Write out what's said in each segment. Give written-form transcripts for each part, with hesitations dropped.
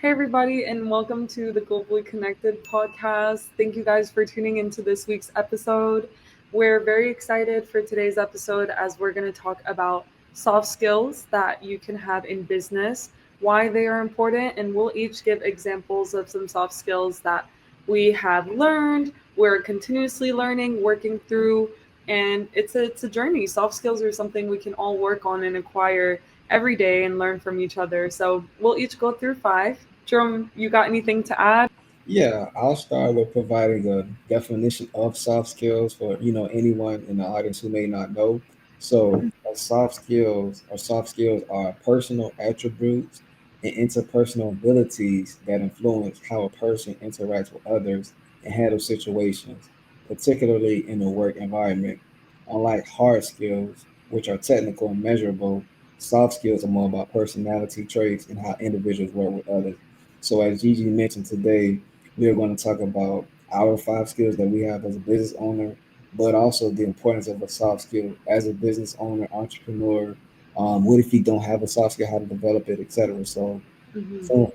Hey, everybody, and welcome to the Globally Connected podcast. Thank you guys for tuning into this week's episode. We're very excited for today's episode as we're going to talk about soft skills that you can have in business, why they are important, and we'll each give examples of some soft skills that we have learned, we're continuously learning, working through, and it's a journey. Soft skills are something we can all work on and acquire every day and learn from each other. So we'll each go through five. Jerome, you got anything to add? Yeah, I'll start with providing a definition of soft skills for anyone in the audience who may not know. So, soft skills are personal attributes and interpersonal abilities that influence how a person interacts with others and handles situations, particularly in a work environment. Unlike hard skills, which are technical and measurable, soft skills are more about personality traits and how individuals work with others. So, as Gigi mentioned today, we are going to talk about our five skills that we have as a business owner, but also the importance of a soft skill as a business owner, entrepreneur. What if you don't have a soft skill, how to develop it, etc. So, Mhm. so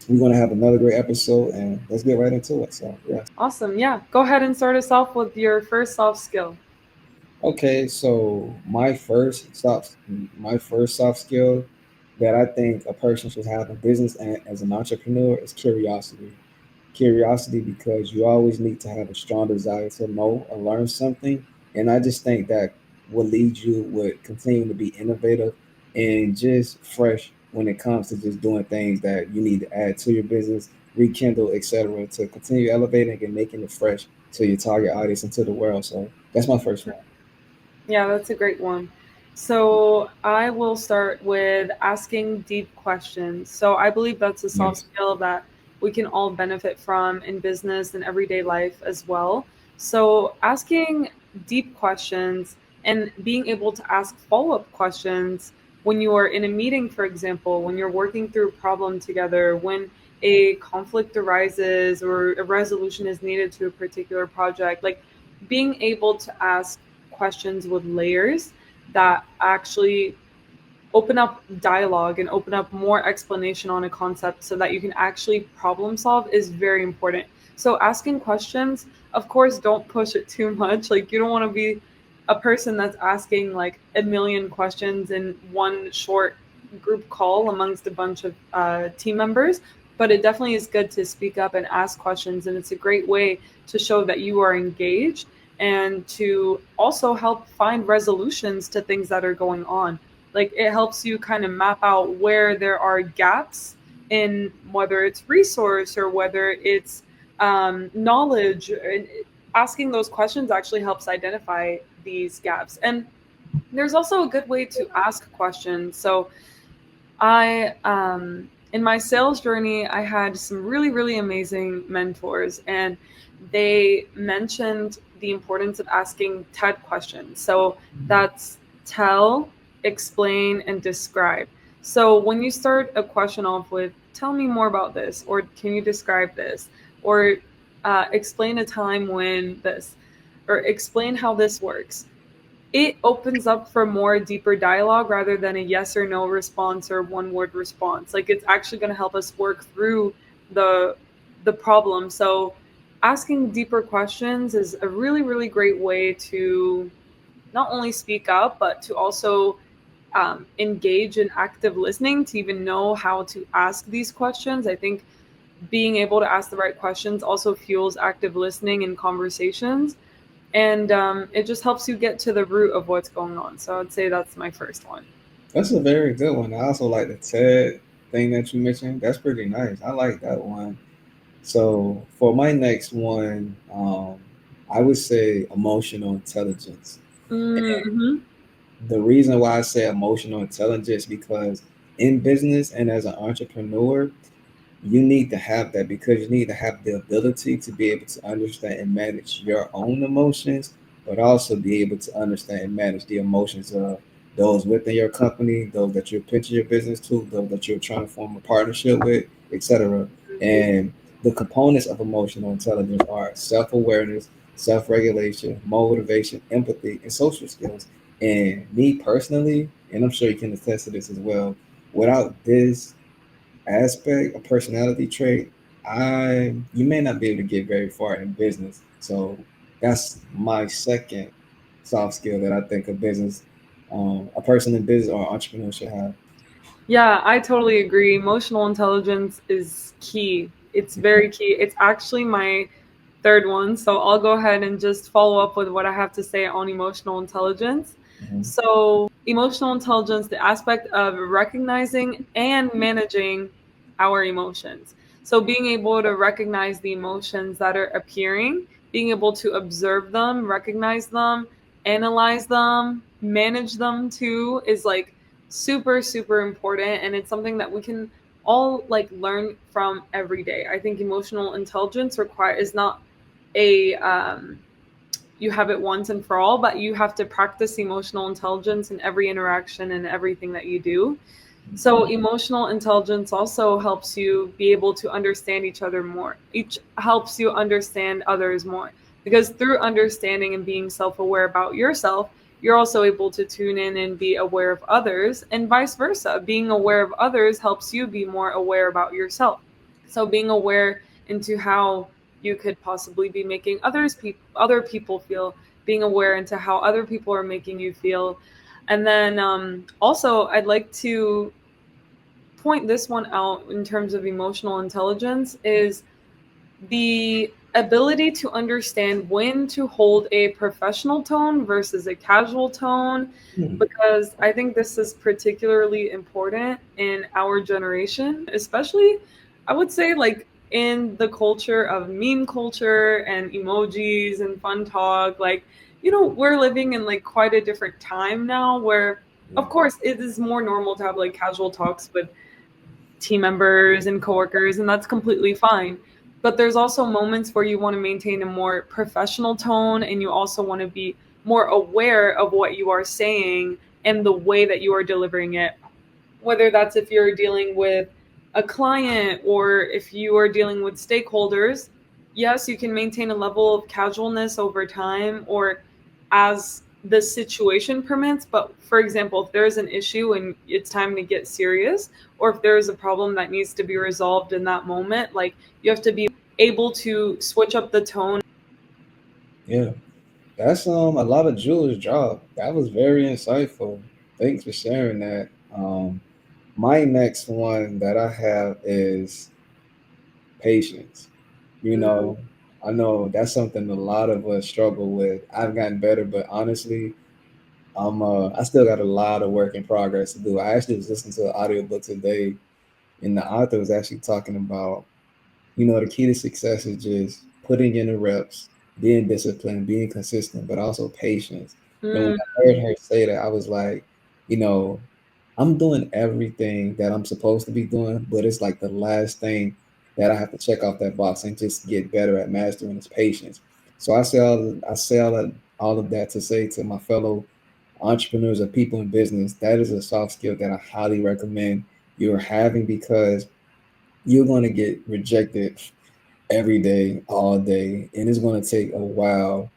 we're going to have another great episode, and let's get right into it. So, yeah. Awesome. Yeah. Go ahead and start us off with your first soft skill. Okay, so my first soft skill that I think a person should have in business and as an entrepreneur is curiosity. Curiosity because you always need to have a strong desire to know or learn something. And I just think that will lead you would continue to be innovative and just fresh when it comes to just doing things that you need to add to your business, rekindle, etc., to continue elevating and making it fresh to your target audience and to the world. So that's my first one. Yeah, that's a great one. So I will start with asking deep questions. So I believe that's a soft Nice. skill that we can all benefit from in business and everyday life as well. So asking deep questions and being able to ask follow-up questions when you are in a meeting, for example, when you're working through a problem together, when a conflict arises or a resolution is needed to a particular project, like being able to ask questions with layers that actually open up dialogue and open up more explanation on a concept so that you can actually problem solve is very important. So asking questions, of course, don't push it too much. Like you don't want to be a person that's asking like a million questions in one short group call amongst a bunch of team members. But it definitely is good to speak up and ask questions, and it's a great way to show that you are engaged and to also help find resolutions to things that are going on. Like it helps you kind of map out where there are gaps in whether it's resource or whether it's knowledge. And asking those questions actually helps identify these gaps. And there's also a good way to ask questions. So in my sales journey, I had some really, really amazing mentors, and they mentioned the importance of asking TED questions. So that's tell, explain, and describe. So when you start a question off with, tell me more about this, or can you describe this, or explain a time when this, or explain how this works, it opens up for more deeper dialogue rather than a yes or no response or one word response. Like it's actually going to help us work through the the problem. So asking deeper questions is a really, really great way to not only speak up but to also engage in active listening to even know how to ask these questions. I think being able to ask the right questions also fuels active listening and conversations, and it just helps you get to the root of what's going on. So I'd say that's my first one. That's a very good one. I also like the TED thing that you mentioned. That's pretty nice. I like that one. So for my next one, I would say emotional intelligence. Mm-hmm. The reason why I say emotional intelligence because in business and as an entrepreneur, you need to have that because you need to have the ability to be able to understand and manage your own emotions, but also be able to understand and manage the emotions of those within your company, those that you're pitching your business to, those that you're trying to form a partnership with, etc. And the components of emotional intelligence are self-awareness, self-regulation, motivation, empathy, and social skills. And me personally, and I'm sure you can attest to this as well, without this aspect, a personality trait, I you may not be able to get very far in business. So that's my second soft skill that I think a person in business or entrepreneur should have. Yeah, I totally agree. Emotional intelligence is key. It's very key. It's actually my third one. So I'll go ahead and just follow up with what I have to say on emotional intelligence. Mhm. So, emotional intelligence, the aspect of recognizing and managing our emotions. So, being able to recognize the emotions that are appearing, being able to observe them, recognize them, analyze them, manage them too is like super, super important. And it's something that we can all like learn from every day. I think emotional intelligence require is not a you have it once and for all, but you have to practice emotional intelligence in every interaction and everything that you do. So emotional intelligence also helps you be able to understand each other more. Each helps you understand others more because through understanding and being self-aware about yourself, you're also able to tune in and be aware of others and vice versa. Being aware of others helps you be more aware about yourself. So being aware into how you could possibly be making other people feel, being aware into how other people are making you feel. And then also, I'd like to point this one out in terms of emotional intelligence is the ability to understand when to hold a professional tone versus a casual tone, Hmm. because I think this is particularly important in our generation, especially I would say like in the culture of meme culture and emojis and fun talk. Like, we're living in like quite a different time now where Yeah. of course it is more normal to have like casual talks with team members and coworkers, and that's completely fine. But there's also moments where you want to maintain a more professional tone and you also want to be more aware of what you are saying and the way that you are delivering it, whether that's if you're dealing with a client or if you are dealing with stakeholders. Yes, you can maintain a level of casualness over time or as the situation permits. But for example, if there's an issue and it's time to get serious, or if there is a problem that needs to be resolved in that moment, like you have to be able to switch up the tone. Yeah. That's a lot of Jules' job. That was very insightful. Thanks for sharing that. My next one that I have is patience. You Mm, know, I know that's something a lot of us struggle with. I've gotten better, but honestly, I still got a lot of work in progress to do. I actually was listening to an audiobook today, and the author was actually talking about, the key to success is just putting in the reps, being disciplined, being consistent, but also patience. And when mm, I heard her say that, I was like, you know, I'm doing everything that I'm supposed to be doing, but it's like the last thing that I have to check off that box and just get better at mastering is patience. So I say all of that to say to my fellow entrepreneurs or people in business, that is a soft skill that I highly recommend you're having because you're going to get rejected every day, all day, and it's going to take a while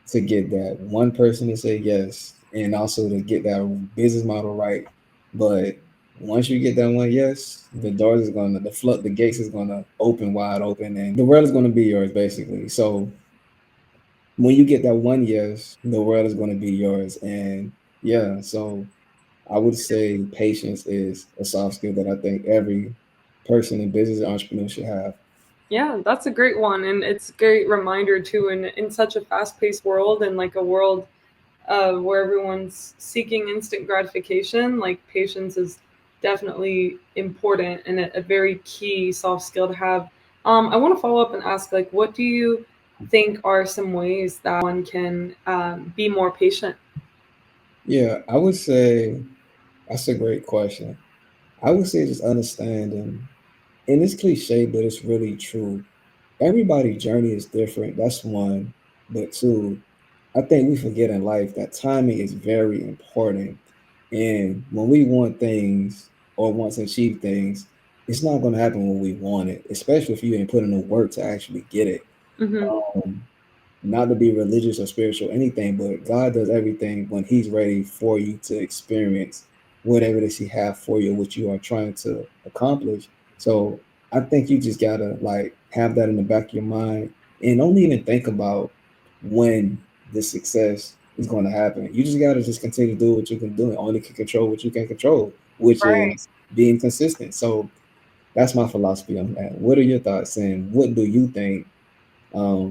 to get that one person to say yes, and also to get that business model right. But once you get that one yes, the doors is gonna, the gates is gonna open wide open, and the world is gonna be yours basically. So when you get that one yes, the world is gonna be yours, and yeah. So I would say patience is a soft skill that I think every person in business and entrepreneur should have. yeah, that's a great one. And it's a great reminder too in such a fast paced world and like a world where everyone's seeking instant gratification, like patience is definitely important and a very key soft skill to have. I want to follow up and ask, like, what do you think are some ways that one can be more patient? Yeah, I would say that's a great question. I would say just understanding, and it's cliche, but it's really true. Everybody's journey is different. That's one. But two, I think we forget in life that timing is very important. And when we want things or want to achieve things, it's not going to happen when we want it, especially if you ain't putting the work to actually get it. Mm-hmm. Um, Not to be religious or spiritual, anything, but God does everything when He's ready for you to experience whatever it is He have for you, what you are trying to accomplish. So I think you just gotta like have that in the back of your mind and don't even think about when the success is going to happen. You just gotta just continue to do what you can do and only can control what you can control, which Right. is being consistent. So that's my philosophy on that. What are your thoughts and what do you think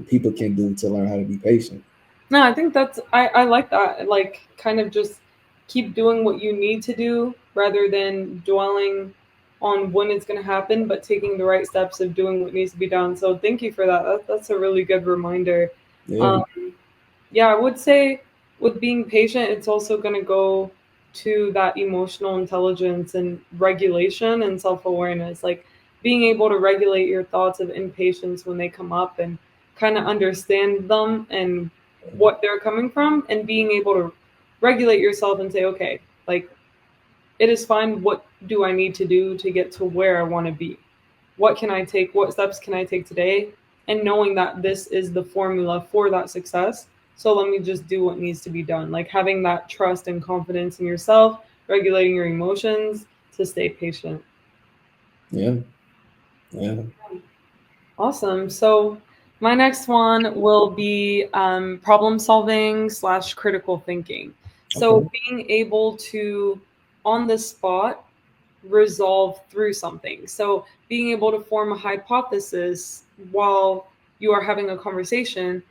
people can do to learn how to be patient? No, I think I like that. Like kind of just keep doing what you need to do rather than dwelling on when it's going to happen, but taking the right steps of doing what needs to be done. So thank you for that. That's a really good reminder. Yeah. Um, yeah, I would say with being patient, it's also going to go to that emotional intelligence and regulation and self awareness. Like being able to regulate your thoughts of impatience when they come up and kind of understand them and what they're coming from, and being able to regulate yourself and say, okay, like it is fine. What do I need to do to get to where I want to be? What can I take? What steps can I take today? And knowing that this is the formula for that success. So let me just do what needs to be done. Like having that trust and confidence in yourself, regulating your emotions to stay patient. Yeah. Yeah. Awesome. So my next one will be problem solving slash critical thinking. So Okay. being able to, on the spot, resolve through something. So being able to form a hypothesis while you are having a conversation,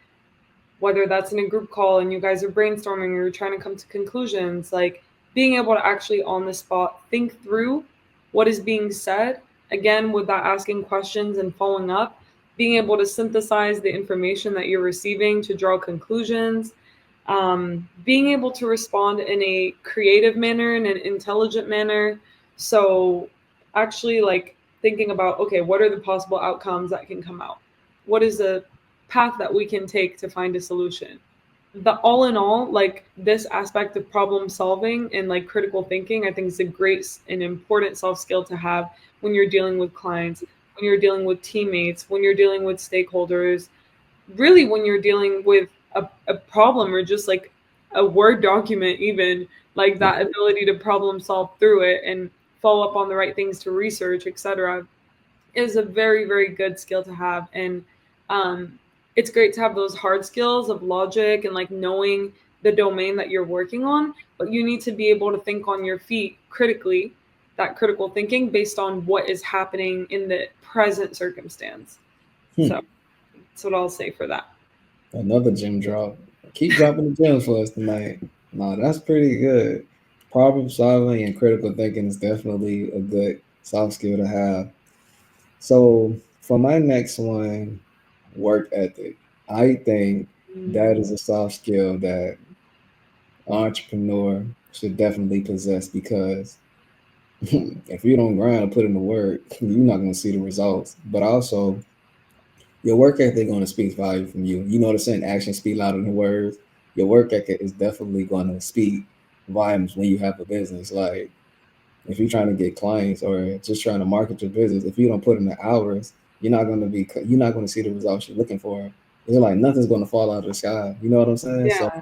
whether that's in a group call and you guys are brainstorming or you're trying to come to conclusions, like being able to actually on the spot think through what is being said, again, with that asking questions and following up, being able to synthesize the information that you're receiving to draw conclusions, being able to respond in a creative manner, in an intelligent manner. So, actually, like thinking about, okay, what are the possible outcomes that can come out? What is a path that we can take to find a solution? The all in all, like this aspect of problem solving and like critical thinking, I think is a great and important soft skill to have when you're dealing with clients, when you're dealing with teammates, when you're dealing with stakeholders, really when you're dealing with a problem or just like a word document, even like that ability to problem solve through it and follow up on the right things to research, etc., is a very very good skill to have. And um, it's great to have those hard skills of logic and like knowing the domain that you're working on, but you need to be able to think on your feet critically, that critical thinking based on what is happening in the present circumstance. So Hmm. that's what I'll say for that. Another gym drop. Keep dropping the gems for us tonight. Nah, that's pretty good. Problem solving and critical thinking is definitely a good soft skill to have. So for my next one, work ethic. I think that is a soft skill that an entrepreneur should definitely possess because if you don't grind and put in the work, you're not going to see the results. But also, your work ethic going to speak value from you. You know the saying, actions speak louder than words. Your work ethic is definitely going to speak volumes when you have a business. Like if you're trying to get clients or just trying to market your business, if you don't put in the hours, you're not going to see the results you're looking for. It's like nothing's going to fall out of the sky. You know what I'm saying? So Yeah,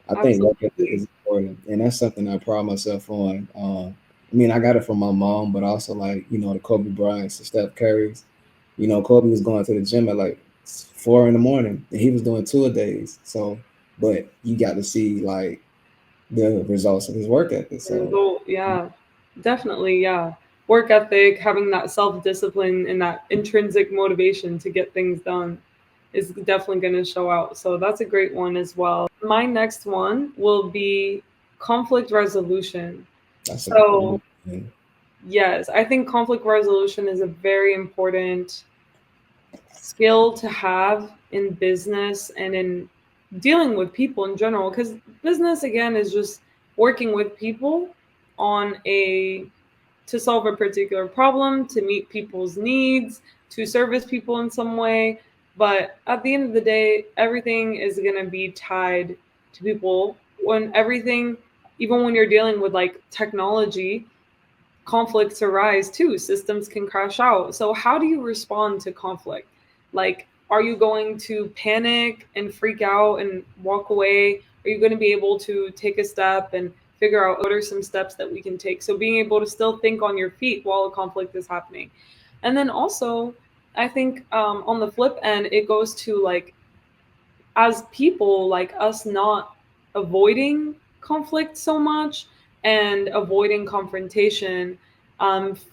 I think work ethic absolutely. is important, and that's something I pride myself on. I mean, I got it from my mom, but also like the Kobe Bryant's, the Steph Curry's. Kobe was going to the gym at like 4 in the morning, and he was doing 2 a days. So, but you got to see like the results of his work ethic. The So, result, yeah, definitely, yeah. Work ethic, having that self discipline and that intrinsic motivation to get things done is definitely going to show out. So that's a great one as well. My next one will be conflict resolution. that's a So, good thing. yes, I think conflict resolution is a very important skill to have in business and in dealing with people in general, because business again is just working with people on a to solve a particular problem, to meet people's needs, to service people in some way. But at the end of the day, everything is going to be tied to people. When everything, even when you're dealing with like technology, conflicts arise too. Systems can crash out. So, how do you respond to conflict? Like, are you going to panic and freak out and walk away? Are you going to be able to take a step and figure out what are some steps that we can take? So, being able to still think on your feet while a conflict is happening. And then also, I think on the flip end, it goes to like as people, like us not avoiding conflict so much and avoiding confrontation,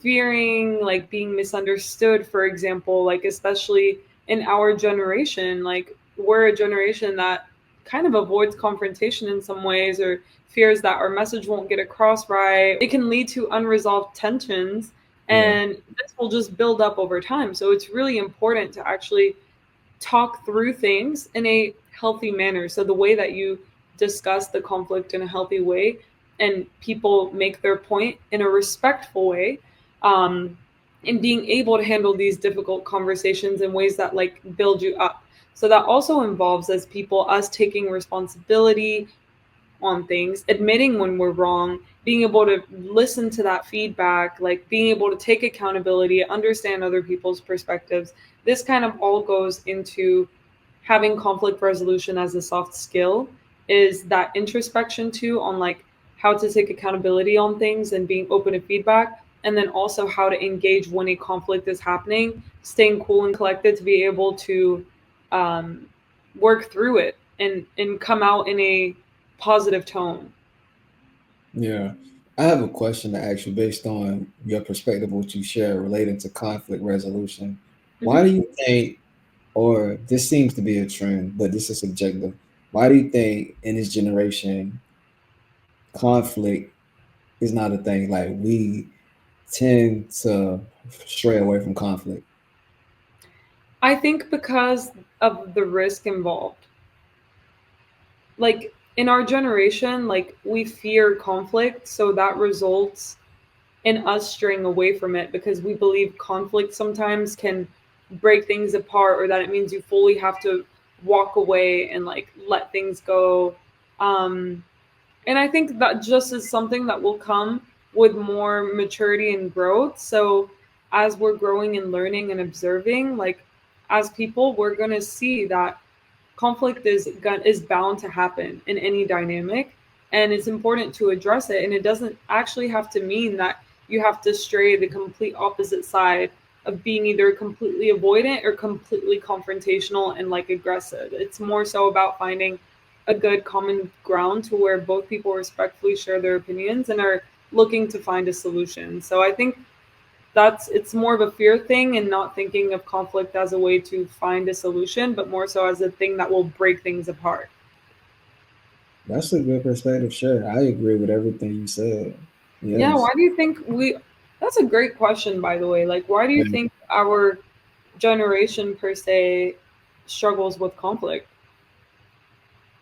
fearing like being misunderstood, for example, like especially in our generation, like we're a generation that kind of avoids confrontation in some ways or fears that our message won't get across right. It can lead to unresolved tensions, Yeah. and this will just build up over time. So it's really important to actually talk through things in a healthy manner. So the way that you discuss the conflict in a healthy way and people make their point in a respectful way, um, and being able to handle these difficult conversations in ways that like build you up. So that also involves as people us taking responsibility on things, admitting when we're wrong, being able to listen to that feedback, like being able to take accountability, understand other people's perspectives. This kind of all goes into having conflict resolution as a soft skill, is that introspection too on like how to take accountability on things and being open to feedback, and then also how to engage when a conflict is happening, staying cool and collected to be able to um, work through it and come out in a positive tone. Yeah. I have a question to ask you based on your perspective, what you share relating to conflict resolution. Why Hmm. do you think, or this seems to be a trend, but this is subjective. Why do you think in this generation conflict is not a thing? Like we tend to stray away from conflict. I think because of the risk involved. Like in our generation, like we fear conflict, so that results in us straying away from it because we believe conflict sometimes can break things apart, or that it means you fully have to walk away and like let things go. Um, and I think that just is something that will come with more maturity and growth. So as we're growing and learning and observing, like as people, we're gonna see that conflict is bound to happen in any dynamic, and it's important to address it. And it doesn't actually have to mean that you have to stray the complete opposite side of being either completely avoidant or completely confrontational and like aggressive. It's more so about finding a good common ground to where both people respectfully share their opinions and are looking to find a solution. So I think that's it's more of a fear thing and not thinking of conflict as a way to find a solution, but more so as a thing that will break things apart. That's a good perspective. Sure, I agree with everything you said. Yeah, Yes. why do you think we that's a great question, by the way. Like why do you Yeah. think our generation per se struggles with conflict?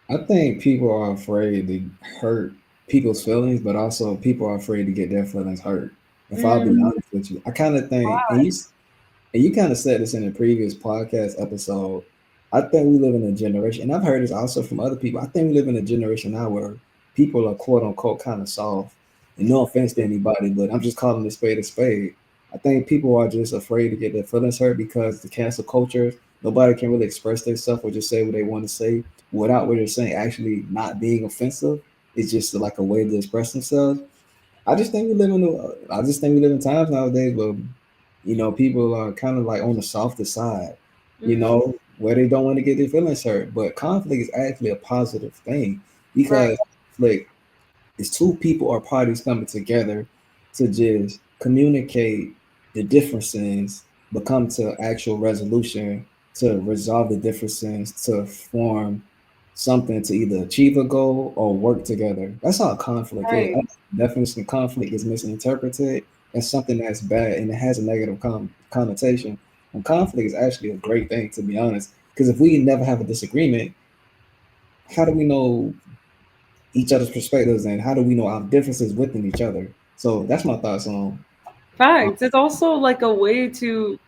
I think people are afraid to hurt people's feelings, but also people are afraid to get their feelings hurt. If I'll be Mm, honest with you, I kind of think, and you kind of said this in a previous podcast episode. I think we live in a generation, and I've heard this also from other people. I think we live in a generation now where people are quote unquote kind of soft. And no offense to anybody, but I'm just calling a spade a spade. I think people are just afraid to get their feelings hurt because the cancel culture, nobody can really express themselves or just say what they want to say without what they're saying actually not being offensive. It's just like a way to express themselves. I just think we live in times nowadays where people are kind of like on the softer side, mm-hmm. where they don't want to get their feelings hurt. But conflict is actually a positive thing Right, because like it's two people or parties coming together to just communicate the differences, but come to actual resolution to resolve the differences to form something to either achieve a goal or work together. That's all conflict is. right. Definition of conflict is misinterpreted as something that's bad and it has a negative connotation. And conflict is actually a great thing, to be honest. Because if we never have a disagreement, how do we know each other's perspectives and how do we know our differences within each other? So that's my thoughts on. Um, Facts. It's also like a way to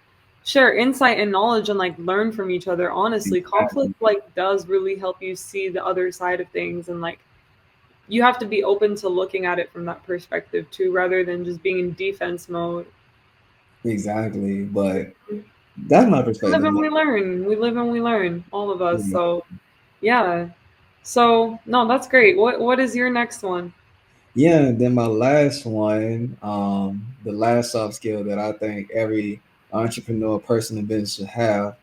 share insight and knowledge and like learn from each other. Honestly, conflict exactly, like does really help you see the other side of things, and like you have to be open to looking at it from that perspective too, rather than just being in defense mode. exactly. But that's my We live perspective. and we learn. We live and we learn, all of us. Yeah. So yeah. So no, that's great. What is your next one? Yeah, and then my last one, the last soft skill that I think entrepreneur person in business should have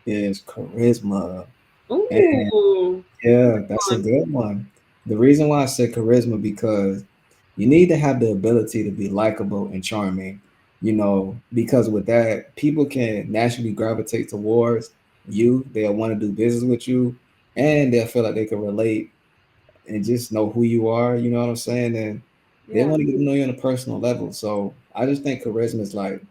is charisma. And Ooh, yeah, good that's a one. good one. The reason why I said charisma because you need to have the ability to be likable and charming. Because with that, people can naturally gravitate towards you. They'll want to do business with you, and they'll feel like they can relate and just know who you are. You know what I'm saying? And they Yeah, want to get to know you on a personal level. So I just think charisma is like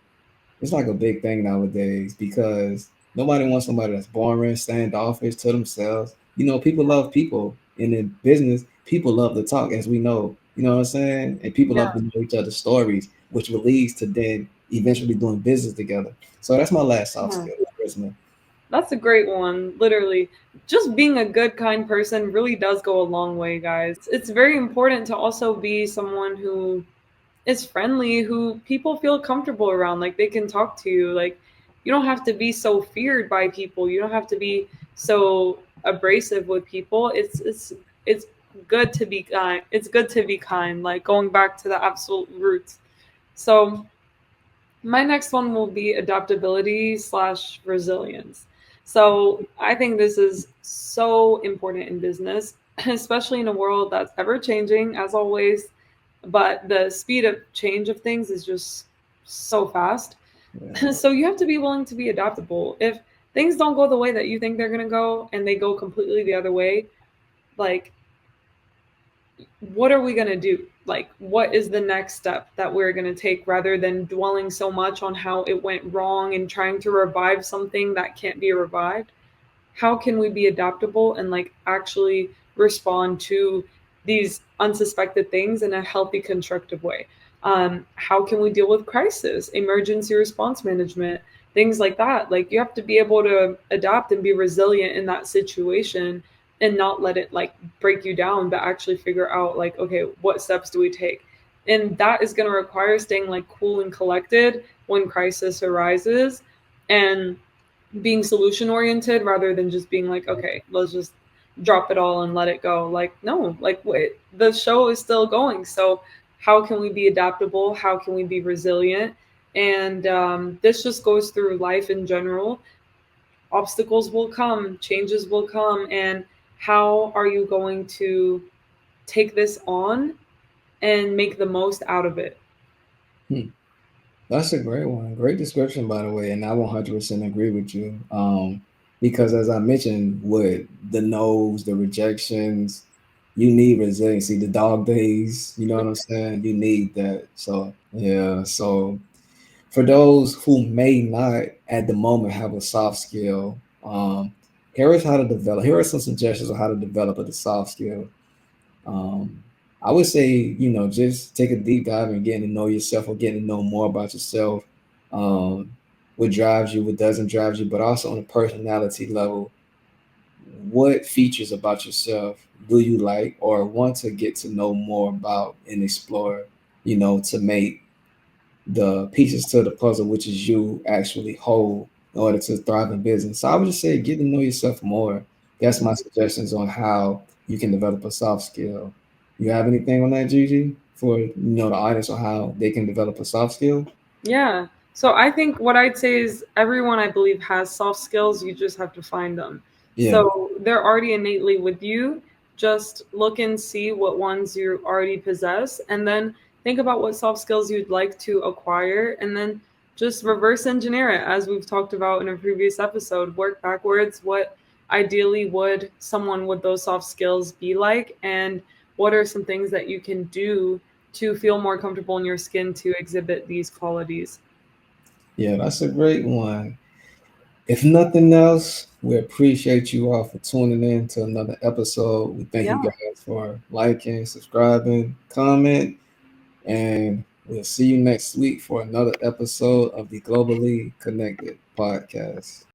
it's like a big thing nowadays because nobody wants somebody that's boring, standoffish to themselves. People love people, and in business, people love to talk, as we know. You know what I'm saying? And people yeah, love to know each other's stories, which will lead to then eventually doing business together. So that's my last soft yeah. skill, charisma. That's a great one. Literally, just being a good, kind person really does go a long way, guys. It's very important to also be someone who is friendly, who people feel comfortable around. Like they can talk to you. Like you don't have to be so feared by people. You don't have to be so abrasive with people. It's good to be kind. It's good to be kind. Like going back to the absolute roots. So my next one will be adaptability slash resilience. So I think this is so important in business, especially in a world that's ever changing, as always. But the speed of change of things is just so fast. Yeah. So you have to be willing to be adaptable. If things don't go the way that you think they're going to go and they go completely the other way, like what are we going to do? Like, what is the next step that we're going to take rather than dwelling so much on how it went wrong and trying to revive something that can't be revived? How can we be adaptable and like actually respond to these unsuspected things in a healthy, constructive way? How can we deal with crisis, emergency response management, things like that? Like you have to be able to adapt and be resilient in that situation and not let it like break you down, but actually figure out like, okay, what steps do we take? And that is going to require staying like cool and collected when crisis arises, and being solution oriented rather than just being like, okay, let's just drop it all and let it go. Like, no, like, wait, the show is still going. So, how can we be adaptable? How can we be resilient? And this just goes through life in general. Obstacles will come, changes will come. And how are you going to take this on and make the most out of it? Hmm. That's a great one. Great description, by the way, and I 100% agree with you. Because as I mentioned, with the no's, the rejections, you need resiliency. The dog days, you know what I'm saying? You need that. So yeah. So for those who may not at the moment have a soft skill, here is how to develop. Here are some suggestions on how to develop a soft skill. Um, I would say, just take a deep dive and getting to know yourself or getting to know more about yourself. Um, what drives you, what doesn't drive you, but also on a personality level, what features about yourself do you like or want to get to know more about and explore, to make the pieces to the puzzle, which is you, actually whole in order to thrive in business. So I would just say get to know yourself more. That's my suggestions on how you can develop a soft skill. You have anything on that, Gigi, for the audience on how they can develop a soft skill? Yeah. So I think what I'd say is everyone I believe has soft skills. You just have to find them. Yeah. So they're already innately with you. Just look and see what ones you already possess, and then think about what soft skills you'd like to acquire, and then just reverse engineer it as we've talked about in a previous episode. Work backwards. What ideally would someone with those soft skills be like, and what are some things that you can do to feel more comfortable in your skin to exhibit these qualities. Yeah, that's a great one. If nothing else, we appreciate you all for tuning in to another episode. We thank Yeah. you guys for liking, subscribing, comment, and we'll see you next week for another episode of the Globally Connected podcast.